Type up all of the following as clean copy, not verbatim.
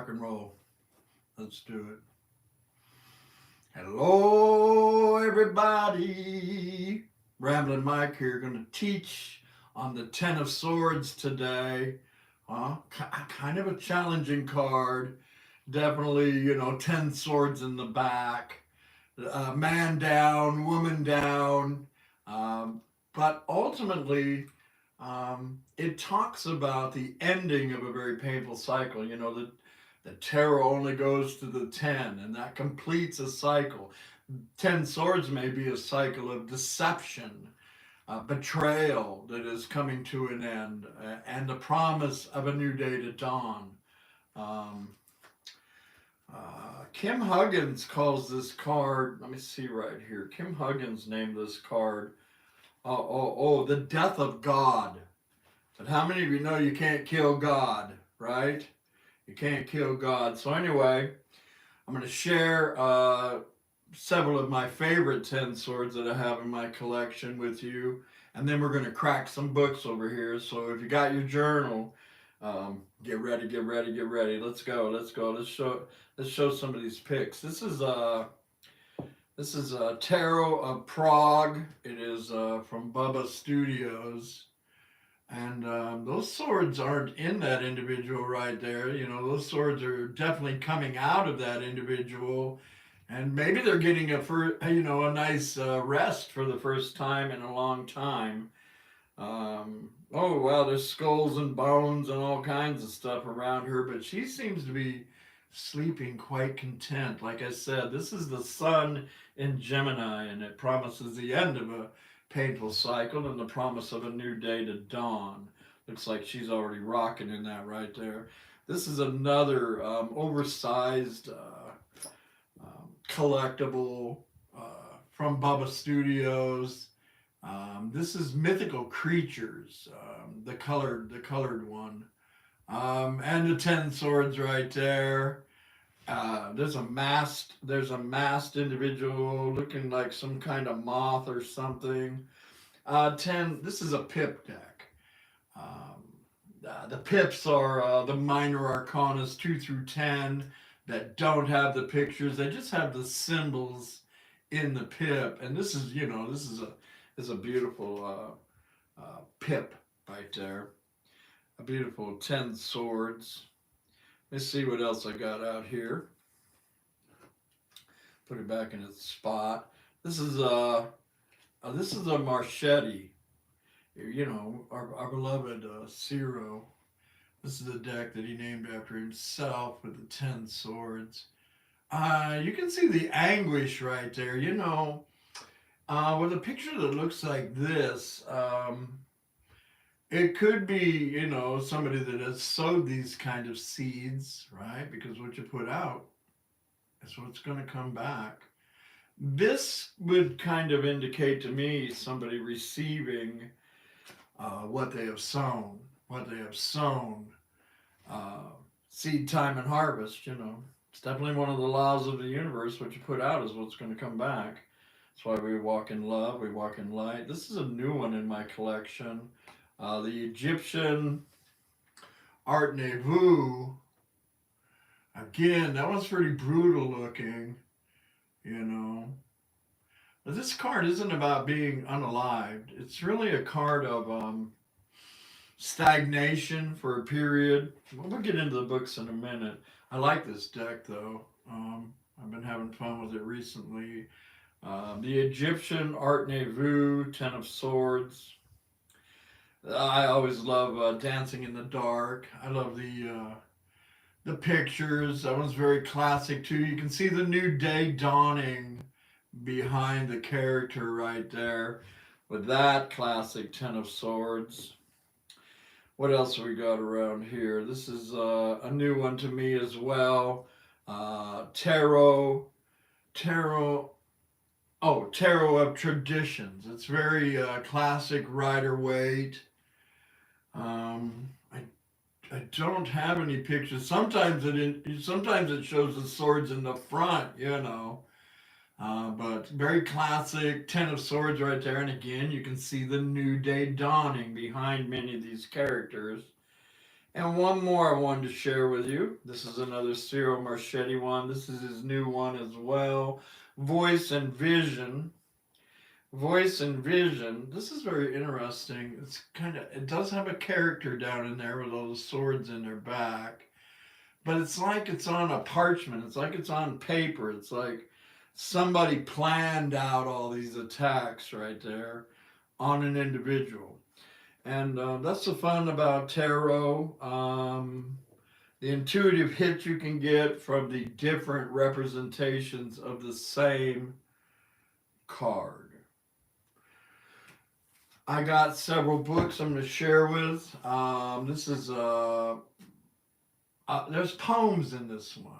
rock and roll. Let's do it. Hello, everybody. Ramblin Mike here, going to teach on the Ten of Swords today. Kind of a challenging card. Definitely, 10 swords in the back. Man down, woman down. Um, but ultimately, it talks about the ending of a very painful cycle. The tarot only goes to the 10, and that completes a cycle. 10 swords may be a cycle of deception, betrayal that is coming to an end, and the promise of a new day to dawn. Um, Kim Huggins calls this card, let me see right here. Kim Huggins named this card, the death of God. But how many of you know you can't kill God, right? You can't kill God. So anyway, I'm going to share several of my favorite 10 swords that I have in my collection with you. And then we're going to crack some books over here. So if you got your journal, get ready, get ready, get ready. Let's go, let's go. Let's show some of these picks. This is Tarot of Prague. It is from Bubba Studios. And those swords aren't in that individual right there. Those swords are definitely coming out of that individual. And maybe they're getting a nice rest for the first time in a long time. Oh, wow, there's skulls and bones and all kinds of stuff around her, but she seems to be sleeping quite content. Like I said, this is the sun in Gemini, and it promises the end of a painful cycle and the promise of a new day to dawn. Looks like she's already rocking in that right there. This is another oversized collectible from Bubba Studios. This is Mythical Creatures, the colored one, and the 10 swords right there. There's a masked individual looking like some kind of moth or something. 10. This is a pip deck. The pips are the minor arcanas 2 through 10 that don't have the pictures. They just have the symbols in the pip. And this is a beautiful pip right there. A beautiful 10 swords. Let's see what else I got out here. Put it back in its spot. This is a Marchetti. Our beloved Ciro. This is a deck that he named after himself with the 10 swords. You can see the anguish right there. With a picture that looks like this, it could be, somebody that has sowed these kind of seeds, right? Because what you put out is what's going to come back. This would kind of indicate to me somebody receiving what they have sown, seed time and harvest. It's definitely one of the laws of the universe. What you put out is what's going to come back. That's why we walk in love, we walk in light. This is a new one in my collection. The Egyptian Art Nouveau. Again, that one's pretty brutal looking, But this card isn't about being unalived. It's really a card of stagnation for a period. We'll get into the books in a minute. I like this deck, though. I've been having fun with it recently. The Egyptian Art Nouveau, 10 of Swords. I always love Dancing in the Dark. I love the pictures. That one's very classic, too. You can see the new day dawning behind the character right there with that classic 10 of Swords. What else have we got around here? This is a new one to me as well. Tarot of Traditions. It's very classic Rider-Waite. I don't have any pictures. Sometimes it shows the swords in the front, but very classic 10 of Swords right there. And again, you can see the new day dawning behind many of these characters. And one more I wanted to share with you. This is another Cyril Marchetti one. This is his new one as well. Voice and Vision. Voice and Vision. This is very interesting. It's kind of, it does have a character down in there with all the swords in their back. But it's like it's on a parchment. It's like it's on paper. It's like somebody planned out all these attacks right there on an individual. And that's the fun about tarot. The intuitive hit you can get from the different representations of the same card. I got several books I'm going to share with. This is there's poems in this one.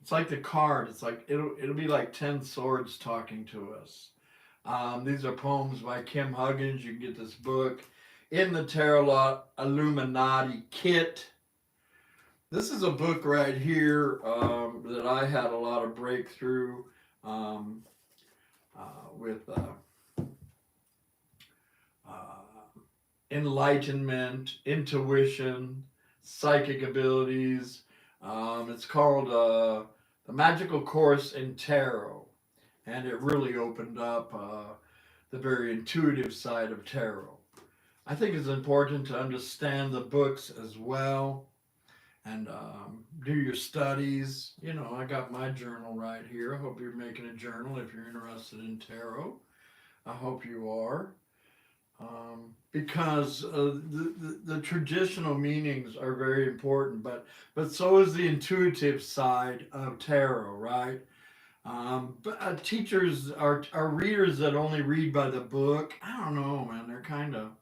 It's like the card. It's like it'll be like 10 swords talking to us. These are poems by Kim Huggins. You can get this book in the Tarot Illuminati kit. This is a book right here that I had a lot of breakthrough um, with enlightenment, intuition, psychic abilities. It's called The Magical Course in Tarot, and it really opened up the very intuitive side of tarot. I think it's important to understand the books as well and do your studies. You know, I got my journal right here. I hope you're making a journal if you're interested in tarot. I hope you are. Because the traditional meanings are very important, but so is the intuitive side of tarot, right? But teachers are readers that only read by the book. I don't know, man. They're kind of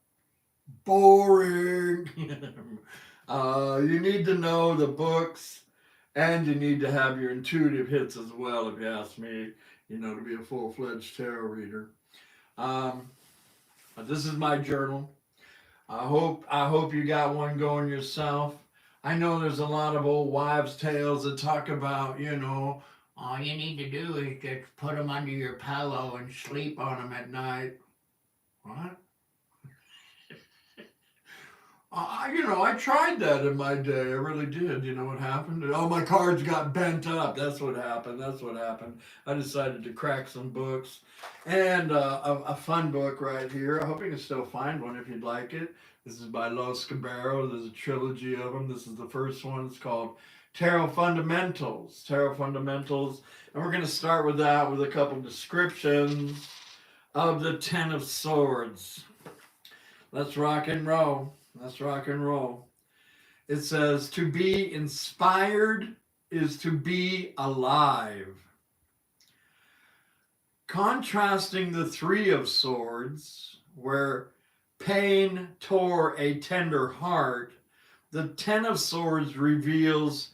boring. You need to know the books, and you need to have your intuitive hits as well. If you ask me, you know, to be a full-fledged tarot reader. Um, this is my journal. I hope you got one going yourself. I know there's a lot of old wives' tales that talk about, you know, all you need to do is just put them under your pillow and sleep on them at night. What? You know, I tried that in my day. I really did. You know what happened? Oh, my cards got bent up. That's what happened. That's what happened. I decided to crack some books. And a fun book right here. I hope you can still find one if you'd like it. This is by Los Cabero. There's a trilogy of them. This is the first one. It's called Tarot Fundamentals. Tarot Fundamentals. And we're going to start with that with a couple descriptions of the Ten of Swords. Let's rock and roll. Let's rock and roll. It says, to be inspired is to be alive. Contrasting the Three of Swords, where pain tore a tender heart, the Ten of Swords reveals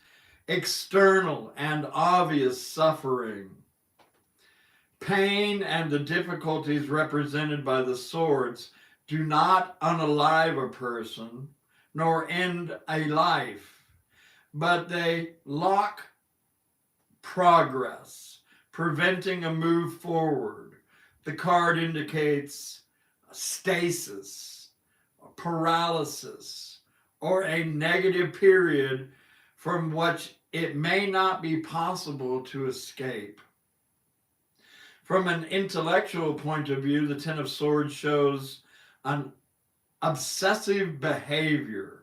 external and obvious suffering. Pain and the difficulties represented by the swords do not unalive a person, nor end a life, but they lock progress, preventing a move forward. The card indicates stasis, paralysis, or a negative period from which it may not be possible to escape. From an intellectual point of view, the Ten of Swords shows an obsessive behavior,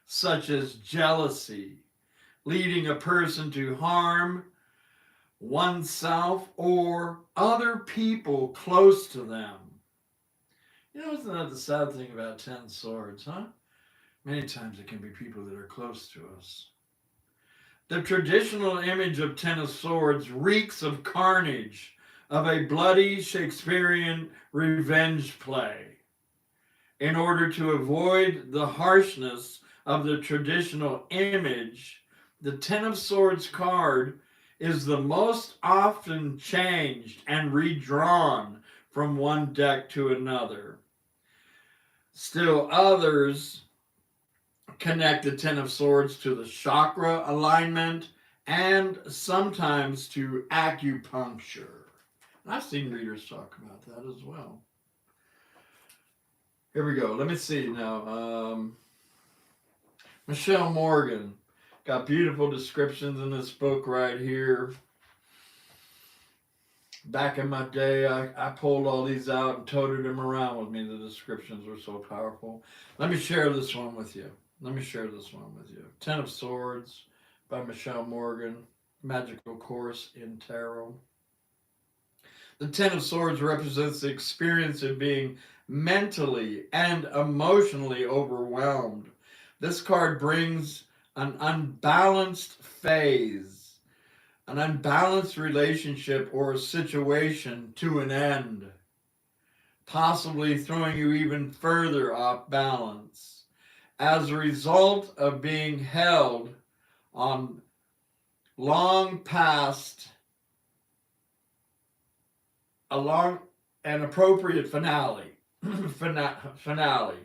such as jealousy, leading a person to harm oneself or other people close to them. You know, isn't that the sad thing about 10 swords, huh? Many times it can be people that are close to us. The traditional image of Ten of Swords reeks of carnage, of a bloody Shakespearean revenge play. In order to avoid the harshness of the traditional image, the Ten of Swords card is the most often changed and redrawn from one deck to another. Still others connect the Ten of Swords to the chakra alignment and sometimes to acupuncture. And I've seen readers talk about that as well. Here we go. Let me see now. Michelle Morgan got beautiful descriptions in this book right here. Back in my day, I pulled all these out and toted them around with me. The descriptions were so powerful. Let me share this one with you. Ten of Swords by Michelle Morgan. Magical Course in Tarot. The Ten of Swords represents the experience of being mentally and emotionally overwhelmed. This card brings an unbalanced phase, an unbalanced relationship or a situation to an end, possibly throwing you even further off balance as a result of being held on long past a long and appropriate finale. Finale.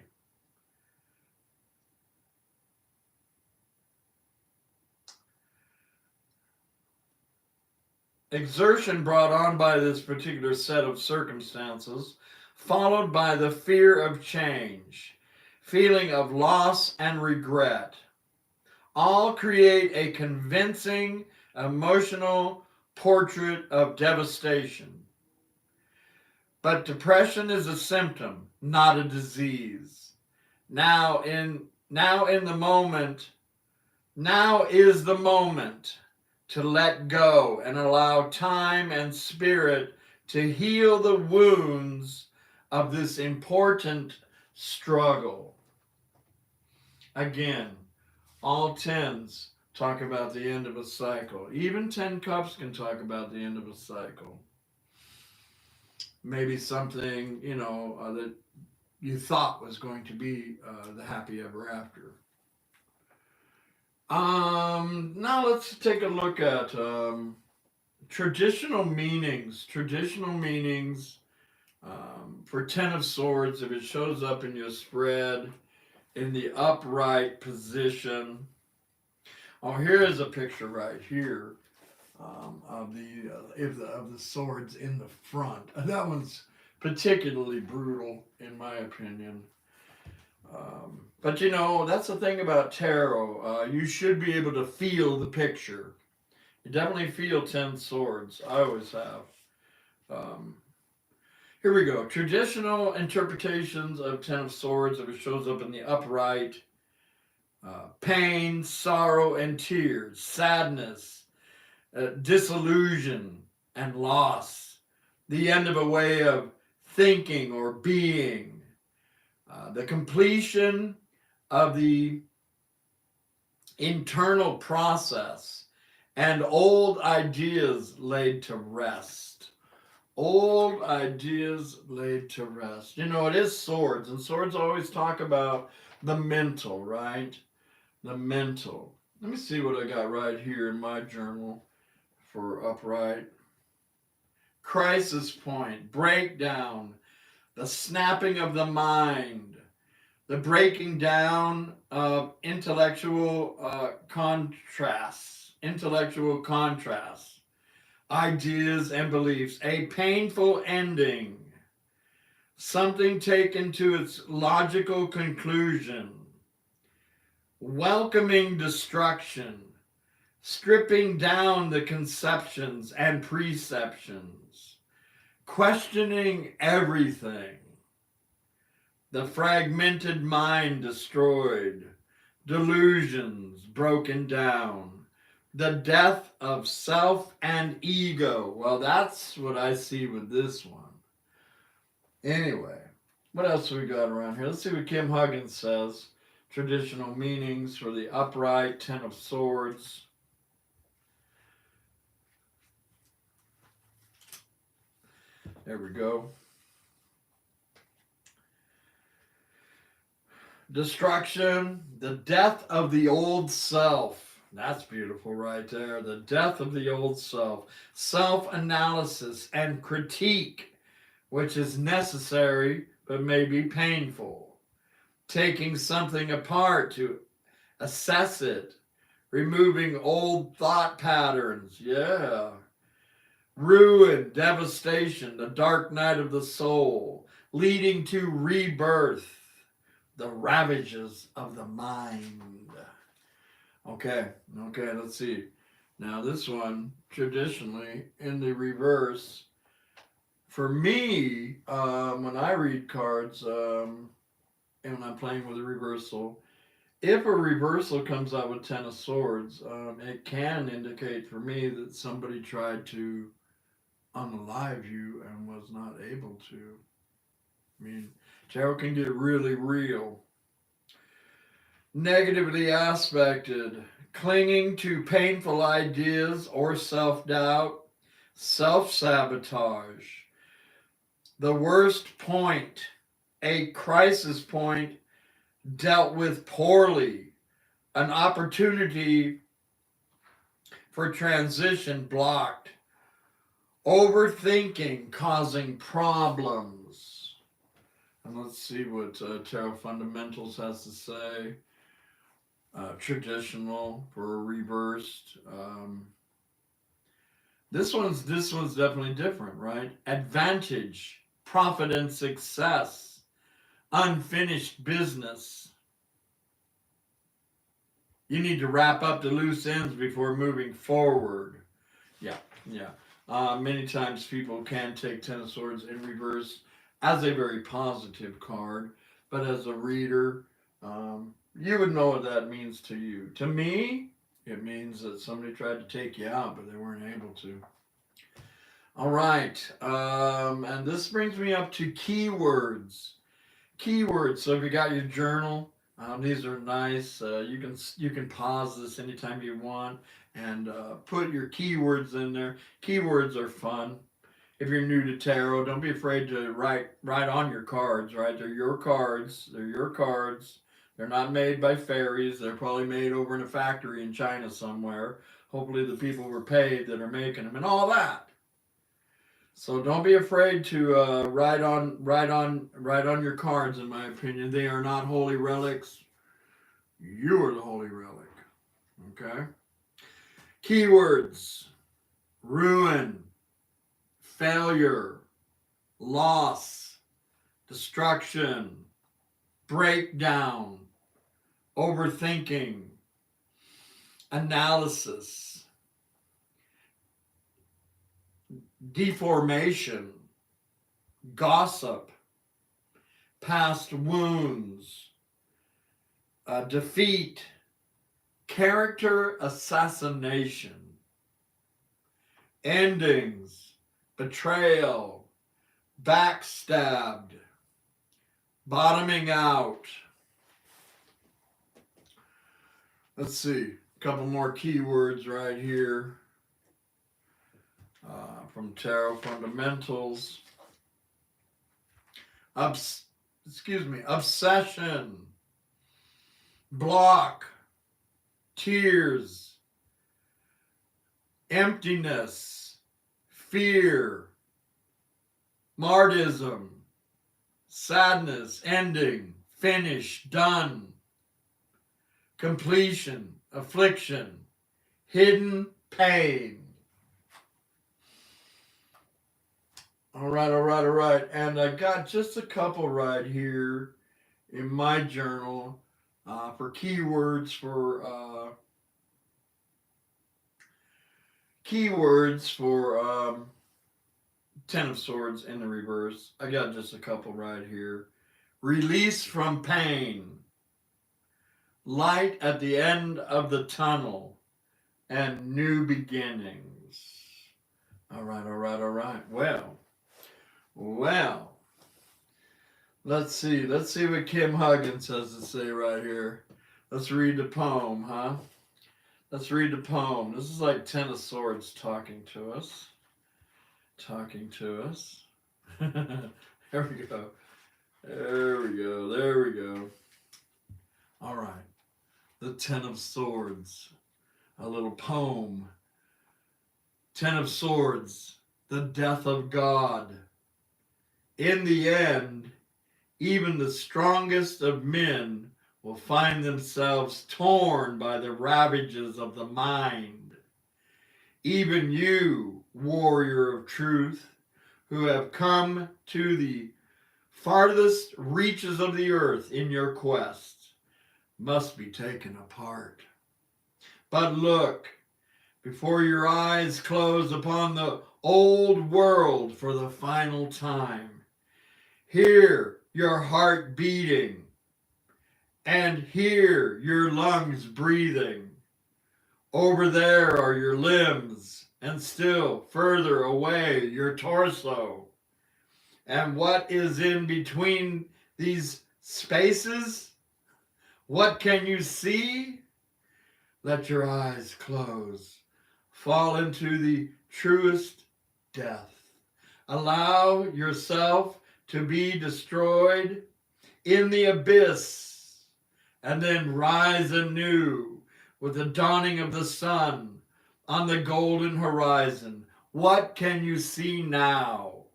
Exertion brought on by this particular set of circumstances, followed by the fear of change, feeling of loss and regret, all create a convincing emotional portrait of devastation. But depression is a symptom, not a disease. Now is the moment to let go and allow time and spirit to heal the wounds of this important struggle. Again, all tens talk about the end of a cycle. Even 10 cups can talk about the end of a cycle. Maybe something, that you thought was going to be the happy ever after. Now let's take a look at traditional meanings. For Ten of Swords, if it shows up in your spread in the upright position. Oh, here is a picture right here of the swords in the front. That one's particularly brutal, in my opinion. But that's the thing about tarot. You should be able to feel the picture. You definitely feel 10 swords. I always have. Here we go. Traditional interpretations of 10 of swords, if it shows up in the upright, pain, sorrow, and tears, sadness, disillusion, and loss, the end of a way of thinking or being, the completion of the internal process, and old ideas laid to rest. Old ideas laid to rest. It is swords, and swords always talk about the mental, right? The mental. Let me see what I got right here in my journal for upright. Crisis point, breakdown, the snapping of the mind, the breaking down of intellectual contrasts, ideas and beliefs, a painful ending, something taken to its logical conclusion, welcoming destruction, stripping down the conceptions and preceptions, questioning everything, the fragmented mind destroyed, delusions broken down, the death of self and ego. Well, that's what I see with this one. Anyway, what else we got around here? Let's see what Kim Huggins says. Traditional meanings for the upright, 10 of swords. There we go. Destruction, the death of the old self. That's beautiful right there. The death of the old self. Self-analysis and critique, which is necessary but may be painful. Taking something apart to assess it. Removing old thought patterns. Yeah. Ruin, devastation, the dark night of the soul, leading to rebirth, the ravages of the mind. Okay, okay, let's see. Now this one, traditionally, in the reverse, for me, when I read cards, and when I'm playing with a reversal, if a reversal comes out with Ten of Swords, it can indicate for me that somebody tried to unalive you and was not able to. I mean, tarot can get really real. Negatively aspected, clinging to painful ideas or self doubt, self sabotage. The worst point, a crisis point dealt with poorly, an opportunity for transition blocked, overthinking causing problems. And let's see what Tarot Fundamentals has to say. Traditional for reversed. This one's definitely different, right? Advantage, profit and success, unfinished business. You need to wrap up the loose ends before moving forward. Yeah, yeah. Many times people can take Ten of Swords in reverse as a very positive card, but as a reader, you would know what that means to you. To me, it means that somebody tried to take you out, but they weren't able to. All right, and this brings me up to keywords. Keywords. So if you got your journal, these are nice. You can pause this anytime you want and put your keywords in there. Keywords are fun. If you're new to tarot, don't be afraid to write on your cards. Right, they're your cards. They're your cards. They're not made by fairies. They're probably made over in a factory in China somewhere. Hopefully, the people were paid that are making them and all that. So don't be afraid to write on your cards. In my opinion, they are not holy relics. You are the holy relic. Okay. Keywords: ruin, failure, loss, destruction, breakdown, overthinking, analysis, deformation, gossip, past wounds, defeat, character assassination, endings, betrayal, backstabbed, bottoming out. Let's see, a couple more keywords right here from Tarot Fundamentals. Obsession, block, tears, emptiness, fear, martyrdom, sadness, ending, finish, done, completion, affliction, hidden pain. All right, all right, all right. And I got just a couple right here in my journal for keywords for Ten of Swords in the reverse. I got just a couple right here. Release from pain, light at the end of the tunnel, and new beginnings. All right, all right, all right. Well, let's see. Let's see what Kim Huggins has to say right here. Let's read the poem, huh? Let's read the poem. This is like Ten of Swords talking to us. Talking to us. There we go. There we go. There we go. All right. The Ten of Swords. A little poem. Ten of Swords. The death of God. In the end, even the strongest of men will find themselves torn by the ravages of the mind. Even you, warrior of truth, who have come to the farthest reaches of the earth in your quest, must be taken apart. But look, before your eyes close upon the old world for the final time. Hear your heart beating and hear your lungs breathing. Over there are your limbs, and still further away your torso. And what is in between these spaces? What can you see? Let your eyes close. Fall into the truest death. Allow yourself to be destroyed in the abyss, and then rise anew with the dawning of the sun on the golden horizon. What can you see now?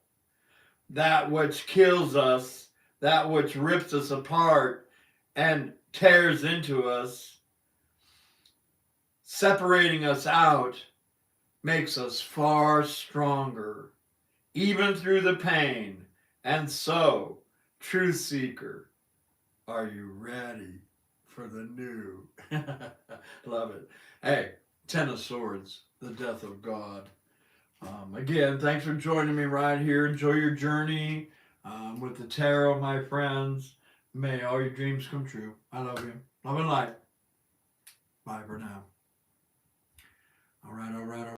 That which kills us, that which rips us apart and tears into us, separating us out, makes us far stronger, even through the pain. And so, truth seeker, are you ready for the new? Love it. Hey, Ten of Swords, the death of God. Again, thanks for joining me right here. Enjoy your journey with the tarot, my friends. May all your dreams come true. I love you. Love and light. Bye for now. All right, all right, all right.